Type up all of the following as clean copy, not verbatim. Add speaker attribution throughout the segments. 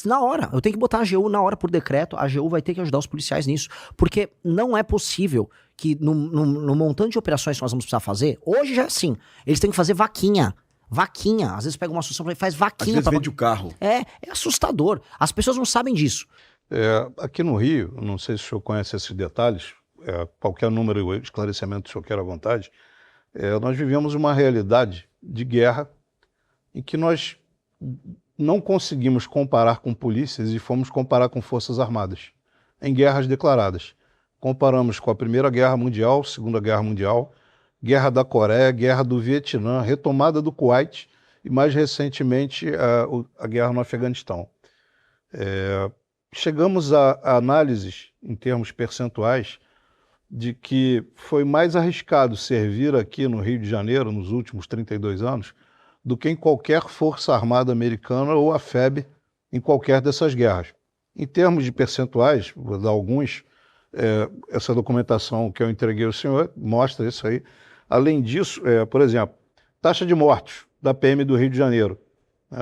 Speaker 1: Na hora, eu tenho que botar a AGU na hora por decreto, a AGU vai ter que ajudar os policiais nisso, porque não é possível que no montante de operações que nós vamos precisar fazer, hoje já é assim, eles têm que fazer vaquinha, às vezes pega uma associação e faz vaquinha.
Speaker 2: Às vezes vende o carro.
Speaker 1: É assustador, as pessoas não sabem disso.
Speaker 3: Aqui no Rio, não sei se o senhor conhece esses detalhes, qualquer número, esclarecimento, se o senhor quer à vontade, nós vivemos uma realidade de guerra em que nós não conseguimos comparar com polícias e fomos comparar com forças armadas, em guerras declaradas. Comparamos com a Primeira Guerra Mundial, Segunda Guerra Mundial, Guerra da Coreia, Guerra do Vietnã, retomada do Kuwait e, mais recentemente, a guerra no Afeganistão. Chegamos a análises, em termos percentuais, de que foi mais arriscado servir aqui no Rio de Janeiro, nos últimos 32 anos, do que em qualquer força armada americana ou a FEB em qualquer dessas guerras. Em termos de percentuais, vou dar alguns, essa documentação que eu entreguei ao senhor mostra isso aí. Além disso, por exemplo, taxa de mortes da PM do Rio de Janeiro,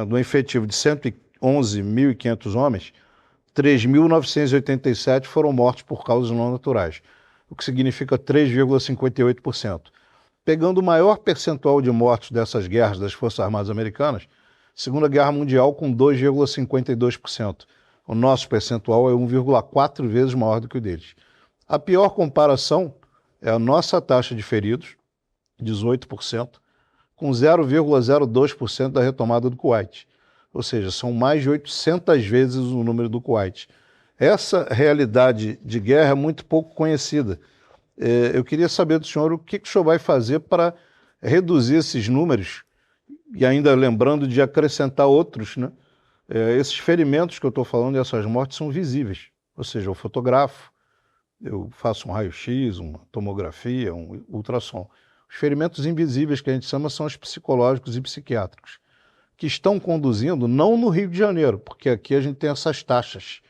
Speaker 3: do efetivo de 111.500 homens, 3.987 foram mortos por causas não naturais, o que significa 3,58%. Pegando o maior percentual de mortos dessas guerras das Forças Armadas Americanas, Segunda Guerra Mundial com 2,52%. O nosso percentual é 1,4 vezes maior do que o deles. A pior comparação é a nossa taxa de feridos, 18%, com 0,02% da retomada do Kuwait. Ou seja, são mais de 800 vezes o número do Kuwait. Essa realidade de guerra é muito pouco conhecida. Eu queria saber do senhor o que o senhor vai fazer para reduzir esses números e ainda lembrando de acrescentar outros, né? Esses ferimentos que eu estou falando e essas mortes são visíveis, ou seja, eu fotografo, eu faço um raio-x, uma tomografia, um ultrassom. Os ferimentos invisíveis que a gente chama são os psicológicos e psiquiátricos, que estão conduzindo, não no Rio de Janeiro, porque aqui a gente tem essas taxas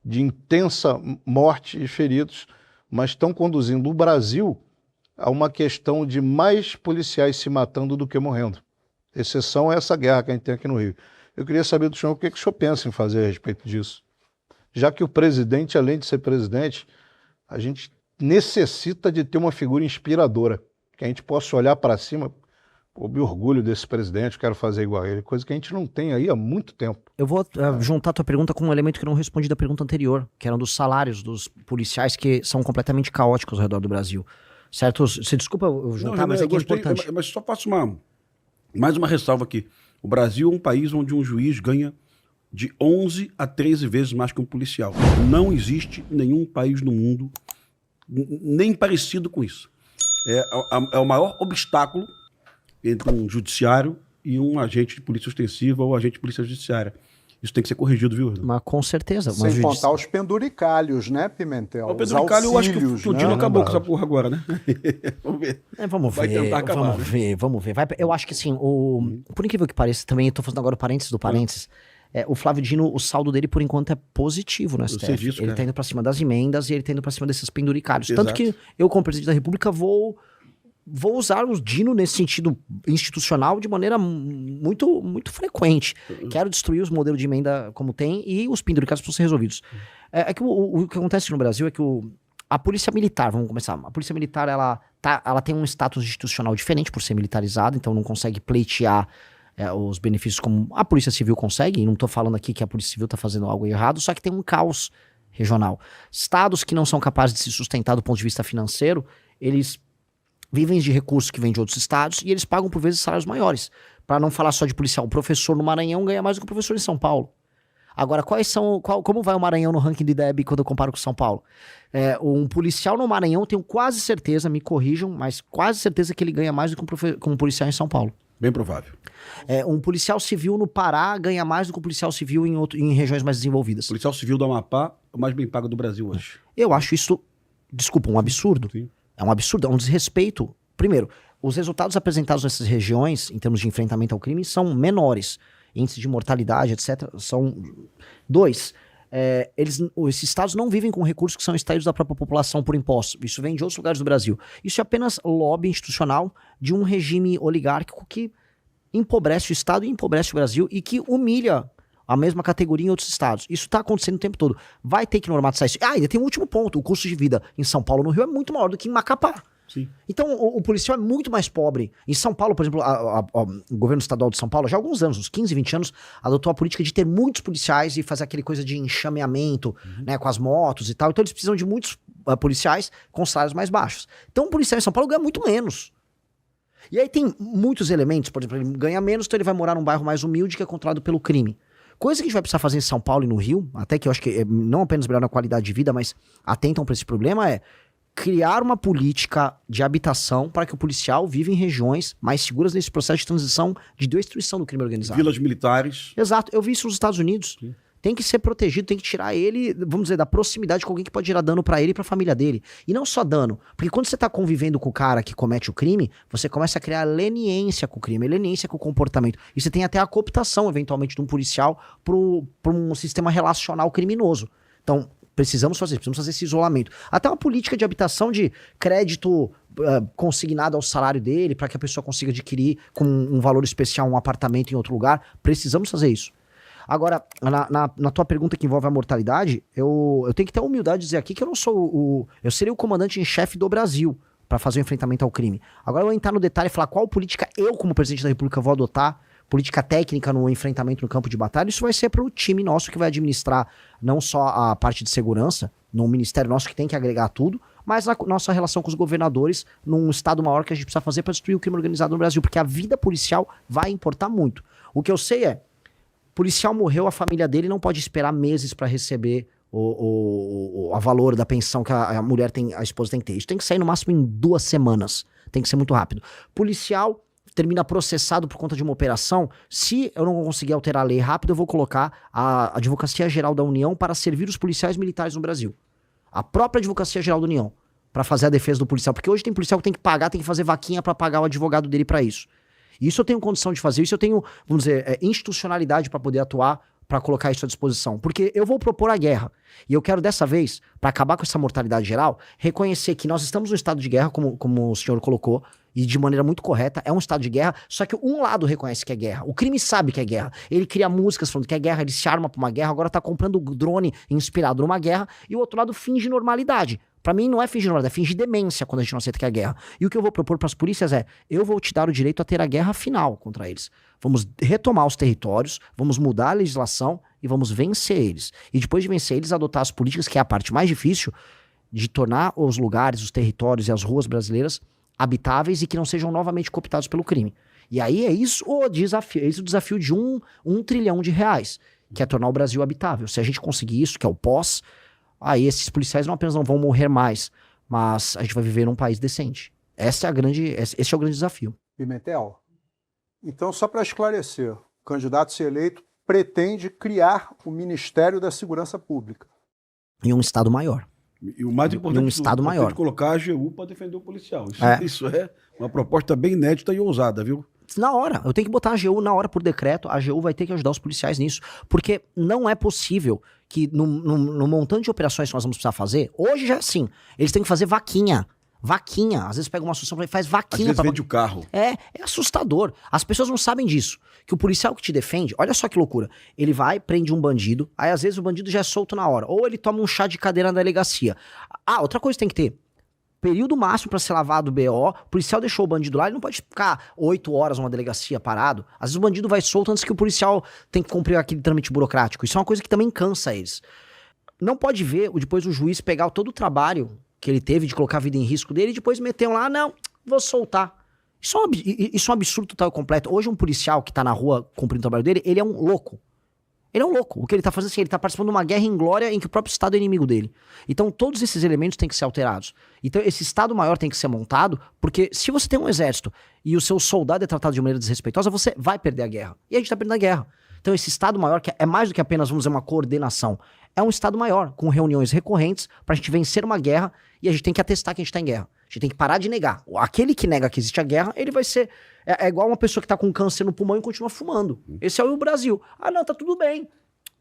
Speaker 3: de intensa morte e feridos, mas estão conduzindo o Brasil a uma questão de mais policiais se matando do que morrendo. Exceção é essa guerra que a gente tem aqui no Rio. Eu queria saber do senhor o que o senhor pensa em fazer a respeito disso. Já que o presidente, além de ser presidente, a gente necessita de ter uma figura inspiradora, que a gente possa olhar para cima, me orgulho desse presidente, quero fazer igual a ele, coisa que a gente não tem aí há muito tempo. Eu vou
Speaker 1: juntar a tua pergunta com um elemento que eu não respondi da pergunta anterior, que eram dos salários dos policiais que são completamente caóticos ao redor do Brasil. Certo? Você desculpa eu juntar, mas é que é importante.
Speaker 2: Mas só faço mais uma ressalva aqui. O Brasil é um país onde um juiz ganha de 11 a 13 vezes mais que um policial. Não existe nenhum país no mundo nem parecido com isso. É o maior obstáculo entre um judiciário e um agente de polícia ostensiva ou agente de polícia judiciária. Isso tem que ser corrigido, viu?
Speaker 1: Mas com certeza.
Speaker 4: Sem contar os penduricalhos, né, Pimentel?
Speaker 2: O penduricalho, eu acho que o Tino acabou com essa porra agora, né?
Speaker 1: Vamos ver. Vamos ver. Eu acho que assim, por incrível que pareça, também eu tô fazendo agora o parênteses do parênteses, o Flávio Dino, o saldo dele, por enquanto, é positivo no STF. Ele tá indo pra cima das emendas e ele tá indo pra cima desses penduricalhos. Exato. Tanto que eu, como presidente da República, vou usar o Dino nesse sentido institucional de maneira muito, muito frequente. Quero destruir os modelos de emenda como tem e os penduricalhos precisam ser resolvidos. É que o que acontece no Brasil é que a polícia militar, vamos começar, a polícia militar ela tem um status institucional diferente por ser militarizada, então não consegue pleitear os benefícios como a polícia civil consegue, e não estou falando aqui que a polícia civil está fazendo algo errado, só que tem um caos regional. Estados que não são capazes de se sustentar do ponto de vista financeiro, eles vivem de recursos que vêm de outros estados e eles pagam por vezes salários maiores. Para não falar só de policial, o professor no Maranhão ganha mais do que o professor em São Paulo. Agora, como vai o Maranhão no ranking de IDEB quando eu comparo com São Paulo? Um policial no Maranhão, tenho quase certeza, me corrijam, mas quase certeza que ele ganha mais do que um policial em São Paulo.
Speaker 2: Bem provável.
Speaker 1: Um policial civil no Pará ganha mais do que um policial civil em regiões mais desenvolvidas.
Speaker 2: O policial civil do Amapá é o mais bem pago do Brasil hoje.
Speaker 1: Eu acho isso, desculpa, um absurdo.
Speaker 2: Sim.
Speaker 1: É um absurdo, é um desrespeito. Primeiro, os resultados apresentados nessas regiões, em termos de enfrentamento ao crime, são menores. Índice de mortalidade, etc. são... 2. Esses estados não vivem com recursos que são extraídos da própria população por impostos. Isso vem de outros lugares do Brasil. Isso é apenas lobby institucional de um regime oligárquico que empobrece o Estado e empobrece o Brasil e que humilha a mesma categoria em outros estados. Isso está acontecendo o tempo todo. Vai ter que normatizar isso. Ah, ainda tem um último ponto. O custo de vida em São Paulo, no Rio, é muito maior do que em Macapá.
Speaker 2: Sim.
Speaker 1: Então, o policial é muito mais pobre. Em São Paulo, por exemplo, o governo estadual de São Paulo, já há alguns anos, uns 15, 20 anos, adotou a política de ter muitos policiais e fazer aquele coisa de enxameamento, né, com as motos e tal. Então, eles precisam de muitos policiais com salários mais baixos. Então, um policial em São Paulo ganha muito menos. E aí tem muitos elementos, por exemplo, ele ganha menos, então ele vai morar num bairro mais humilde que é controlado pelo crime. Coisa que a gente vai precisar fazer em São Paulo e no Rio, até que eu acho que não apenas melhorar a qualidade de vida, mas atentam para esse problema, é criar uma política de habitação para que o policial viva em regiões mais seguras nesse processo de transição de destruição do crime organizado.
Speaker 2: Vilas militares.
Speaker 1: Exato. Eu vi isso nos Estados Unidos.
Speaker 2: Sim.
Speaker 1: Tem que ser protegido, tem que tirar ele, vamos dizer, da proximidade com alguém que pode gerar dano para ele e para a família dele. E não só dano, porque quando você tá convivendo com o cara que comete o crime, você começa a criar leniência com o crime, leniência com o comportamento. E você tem até a cooptação, eventualmente, de um policial para um sistema relacional criminoso. Então, precisamos fazer esse isolamento. Até uma política de habitação de crédito consignado ao salário dele, para que a pessoa consiga adquirir com um valor especial um apartamento em outro lugar. Precisamos fazer isso. Agora, na tua pergunta que envolve a mortalidade, eu tenho que ter a humildade de dizer aqui que eu não sou eu seria o comandante em chefe do Brasil para fazer o enfrentamento ao crime. Agora eu vou entrar no detalhe e falar qual política eu, como presidente da República, vou adotar, política técnica no enfrentamento no campo de batalha. Isso vai ser para o time nosso que vai administrar não só a parte de segurança, no ministério nosso que tem que agregar tudo, mas na nossa relação com os governadores, num estado maior que a gente precisa fazer para destruir o crime organizado no Brasil, porque a vida policial vai importar muito. O que eu sei é, policial morreu, a família dele não pode esperar meses para receber a valor da pensão que a mulher tem, a esposa tem que ter. Isso tem que sair no máximo em 2 semanas. Tem que ser muito rápido. Policial termina processado por conta de uma operação. Se eu não conseguir alterar a lei rápido, eu vou colocar a Advocacia Geral da União para servir os policiais militares no Brasil. A própria Advocacia Geral da União, para fazer a defesa do policial. Porque hoje tem policial que tem que pagar, tem que fazer vaquinha para pagar o advogado dele para isso. Isso eu tenho condição de fazer, isso eu tenho, vamos dizer, institucionalidade para poder atuar, para colocar isso à disposição. Porque eu vou propor a guerra. E eu quero dessa vez, para acabar com essa mortalidade geral, reconhecer que nós estamos no estado de guerra, como o senhor colocou, e de maneira muito correta, é um estado de guerra, só que um lado reconhece que é guerra. O crime sabe que é guerra. Ele cria músicas falando que é guerra, ele se arma para uma guerra, agora tá comprando drone inspirado numa guerra, e o outro lado finge normalidade. Pra mim não é fingir normalidade, é fingir demência quando a gente não aceita que é guerra. E o que eu vou propor pras polícias é, eu vou te dar o direito a ter a guerra final contra eles. Vamos retomar os territórios, vamos mudar a legislação e vamos vencer eles. E depois de vencer eles, adotar as políticas, que é a parte mais difícil, de tornar os lugares, os territórios e as ruas brasileiras habitáveis e que não sejam novamente cooptados pelo crime. E aí é isso o desafio, o desafio de um trilhão de reais, que é tornar o Brasil habitável. Se a gente conseguir isso, que é o pós, aí esses policiais não apenas não vão morrer mais, mas a gente vai viver num país decente. Esse é o grande desafio.
Speaker 4: Pimentel, então só para esclarecer, o candidato a ser eleito pretende criar o Ministério da Segurança Pública.
Speaker 1: Em um estado maior.
Speaker 2: E o mais importante,
Speaker 1: um estado maior.
Speaker 2: Colocar a AGU para defender o policial. Isso é uma proposta bem inédita e ousada, viu?
Speaker 1: Na hora, eu tenho que botar a AGU na hora por decreto, a AGU vai ter que ajudar os policiais nisso, porque não é possível que no montante de operações que nós vamos precisar fazer, hoje já é assim, eles têm que fazer vaquinha, às vezes pega uma associação e faz vaquinha.
Speaker 2: Às vezes vende o carro.
Speaker 1: É assustador, as pessoas não sabem disso, que o policial que te defende, olha só que loucura, ele vai, prende um bandido, aí às vezes o bandido já é solto na hora, ou ele toma um chá de cadeira na delegacia. Ah, outra coisa que tem que ter, período máximo pra ser lavado o BO, o policial deixou o bandido lá, ele não pode ficar 8 horas numa delegacia parado. Às vezes o bandido vai solto antes que o policial tem que cumprir aquele trâmite burocrático. Isso é uma coisa que também cansa eles. Não pode ver depois o juiz pegar todo o trabalho que ele teve de colocar a vida em risco dele e depois meter lá, não, vou soltar. Isso é um absurdo total e completo. Hoje um policial que tá na rua cumprindo o trabalho dele, ele é um louco. Ele é um louco. O que ele tá fazendo assim, ele tá participando de uma guerra inglória em que o próprio Estado é inimigo dele. Então todos esses elementos têm que ser alterados. Então esse Estado maior tem que ser montado, porque se você tem um exército e o seu soldado é tratado de maneira desrespeitosa, você vai perder a guerra. E a gente tá perdendo a guerra. Então esse Estado maior, que é mais do que apenas, vamos dizer, uma coordenação, é um Estado maior, com reuniões recorrentes pra gente vencer uma guerra, e a gente tem que atestar que a gente tá em guerra. A gente tem que parar de negar. Aquele que nega que existe a guerra, ele vai ser... É igual uma pessoa que tá com câncer no pulmão e continua fumando. Esse é o Brasil. Ah, não, tá tudo bem.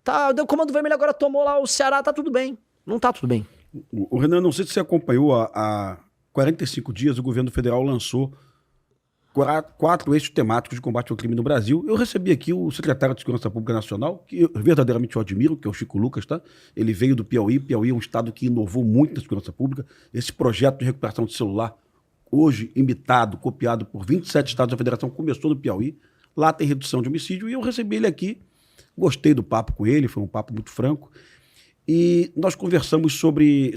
Speaker 1: Tá, o Comando Vermelho agora tomou lá o Ceará, tá tudo bem. Não tá tudo bem.
Speaker 2: O Renan, não sei se você acompanhou, há 45 dias o governo federal lançou 4 eixos temáticos de combate ao crime no Brasil. Eu recebi aqui o secretário de Segurança Pública Nacional, que eu verdadeiramente eu admiro, que é o Chico Lucas, tá? Ele veio do Piauí. Piauí é um estado que inovou muito na segurança pública. Esse projeto de recuperação de celular, hoje imitado, copiado por 27 estados da federação, começou no Piauí. Lá tem redução de homicídio e eu recebi ele aqui. Gostei do papo com ele, foi um papo muito franco. E nós conversamos sobre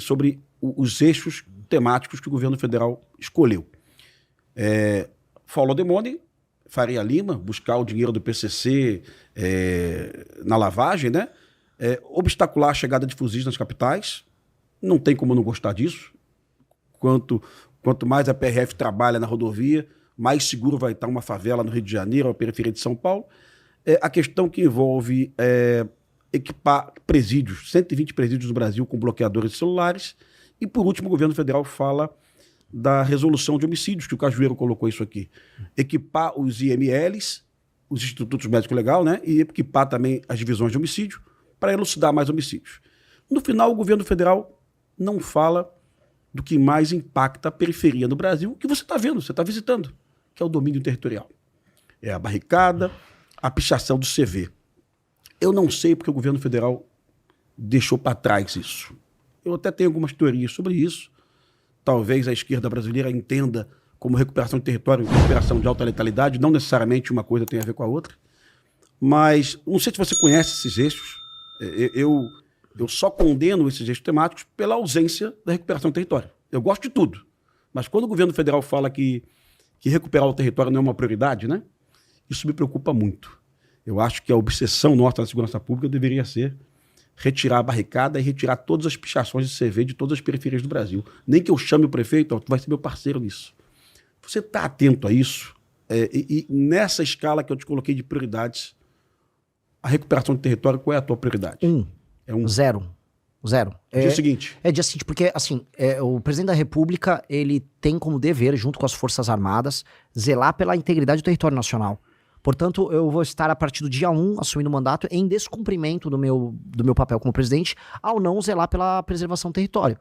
Speaker 2: os eixos temáticos que o governo federal escolheu. Follow the money, Faria Lima, buscar o dinheiro do PCC na lavagem, né? Obstacular a chegada de fuzis nas capitais, não tem como não gostar disso. Quanto mais a PRF trabalha na rodovia, mais seguro vai estar uma favela no Rio de Janeiro, a periferia de São Paulo. A questão que envolve equipar presídios, 120 presídios no Brasil com bloqueadores de celulares. E, por último, o governo federal fala da resolução de homicídios, que o Cajueiro colocou isso aqui. Equipar os IMLs, os Institutos Médicos Legais, né? E equipar também as divisões de homicídio para elucidar mais homicídios. No final, o governo federal não fala do que mais impacta a periferia no Brasil, que você está vendo, você está visitando, que é o domínio territorial. É a barricada, a pichação do CV. Eu não sei porque o governo federal deixou para trás isso. Eu até tenho algumas teorias sobre isso. Talvez a esquerda brasileira entenda como recuperação de território, recuperação de alta letalidade, não necessariamente uma coisa tem a ver com a outra. Mas não sei se você conhece esses eixos. Eu só condeno esses eixos temáticos pela ausência da recuperação do território. Eu gosto de tudo. Mas quando o governo federal fala que recuperar o território não é uma prioridade, né? Isso me preocupa muito. Eu acho que a obsessão nossa na segurança pública deveria ser retirar a barricada e retirar todas as pichações de CV de todas as periferias do Brasil. Nem que eu chame o prefeito, tu vai ser meu parceiro nisso. Você está atento a isso? E nessa escala que eu te coloquei de prioridades, a recuperação de território, qual é a tua prioridade?
Speaker 1: Zero.
Speaker 2: Dia seguinte.
Speaker 1: Dia seguinte, porque assim, o presidente da República, ele tem como dever, junto com as Forças Armadas, zelar pela integridade do território nacional. Portanto, eu vou estar, a partir do dia 1, assumindo o mandato, em descumprimento do meu papel como presidente, ao não zelar pela preservação do território.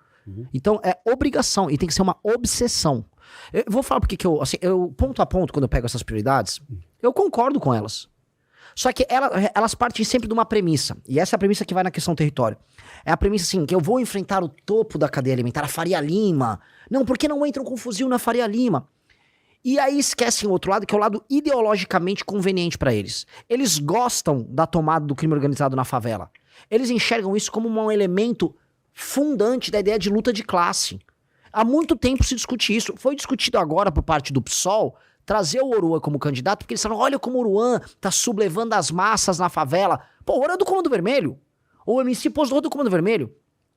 Speaker 1: Então, é obrigação, e tem que ser uma obsessão. Eu vou falar porque eu ponto a ponto, quando eu pego essas prioridades, eu concordo com elas. Só que elas partem sempre de uma premissa, e essa é a premissa que vai na questão do território. É a premissa, assim, que eu vou enfrentar o topo da cadeia alimentar, a Faria Lima. Não, por que não entram com fuzil na Faria Lima? E aí esquecem o outro lado, que é o lado ideologicamente conveniente para eles. Eles gostam da tomada do crime organizado na favela. Eles enxergam isso como um elemento fundante da ideia de luta de classe. Há muito tempo se discute isso. Foi discutido agora por parte do PSOL trazer o Oruan como candidato, porque eles falaram, olha como o Oruan tá sublevando as massas na favela. Pô, o Oruan é do Comando Vermelho. O MC postou do Comando Vermelho.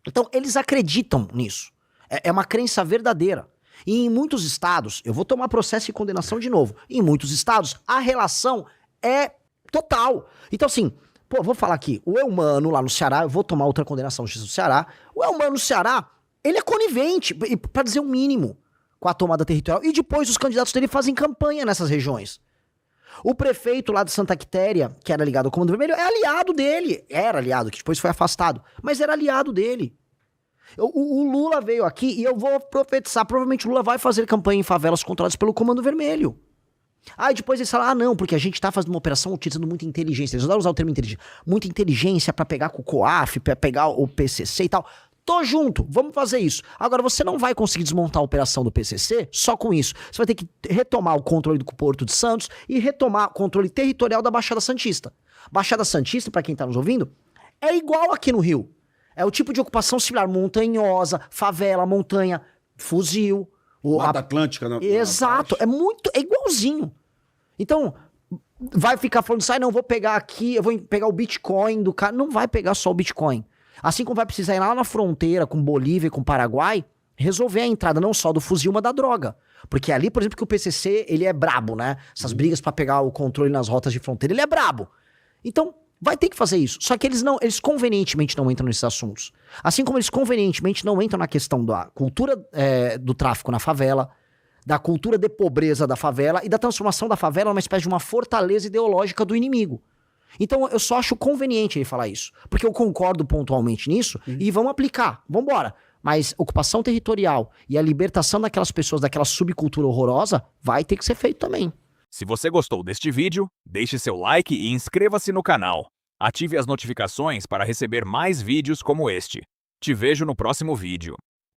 Speaker 1: Então, eles acreditam nisso. É uma crença verdadeira. E em muitos estados, eu vou tomar processo e condenação de novo, em muitos estados a relação é total. Então assim, vou falar aqui, o Eumano lá no Ceará, eu vou tomar outra condenação justiça do Ceará, o Eumano no Ceará, ele é conivente, para dizer o mínimo, com a tomada territorial, e depois os candidatos dele fazem campanha nessas regiões. O prefeito lá de Santa Quitéria, que era ligado ao Comando Vermelho, é aliado dele, era aliado, que depois foi afastado, mas era aliado dele. O Lula veio aqui e eu vou profetizar, provavelmente o Lula vai fazer campanha em favelas controladas pelo Comando Vermelho. Aí depois eles falam, não, porque a gente tá fazendo uma operação utilizando muita inteligência. Eles adoram usar o termo inteligência. Muita inteligência pra pegar com o COAF, pra pegar o PCC e tal. Tô junto, vamos fazer isso. Agora, você não vai conseguir desmontar a operação do PCC só com isso. Você vai ter que retomar o controle do Porto de Santos e retomar o controle territorial da Baixada Santista. Baixada Santista, pra quem tá nos ouvindo, é igual aqui no Rio. É o tipo de ocupação similar, montanhosa, favela, montanha, fuzil.
Speaker 2: Mata Atlântica, né?
Speaker 1: Exato, é igualzinho. Então, vai ficar falando, não, vou pegar aqui, eu vou pegar o Bitcoin do cara. Não vai pegar só o Bitcoin. Assim como vai precisar ir lá na fronteira com Bolívia e com Paraguai, resolver a entrada não só do fuzil, mas da droga. Porque ali, por exemplo, que o PCC, ele é brabo, né? Essas brigas pra pegar o controle nas rotas de fronteira, ele é brabo. Então, vai ter que fazer isso. Só que eles convenientemente não entram nesses assuntos. Assim como eles convenientemente não entram na questão da cultura do tráfico na favela, da cultura de pobreza da favela e da transformação da favela numa espécie de uma fortaleza ideológica do inimigo. Então eu só acho conveniente ele falar isso. Porque eu concordo pontualmente nisso e vamos aplicar. Vambora. Mas ocupação territorial e a libertação daquelas pessoas, daquela subcultura horrorosa, vai ter que ser feito também.
Speaker 5: Se você gostou deste vídeo, deixe seu like e inscreva-se no canal. Ative as notificações para receber mais vídeos como este. Te vejo no próximo vídeo.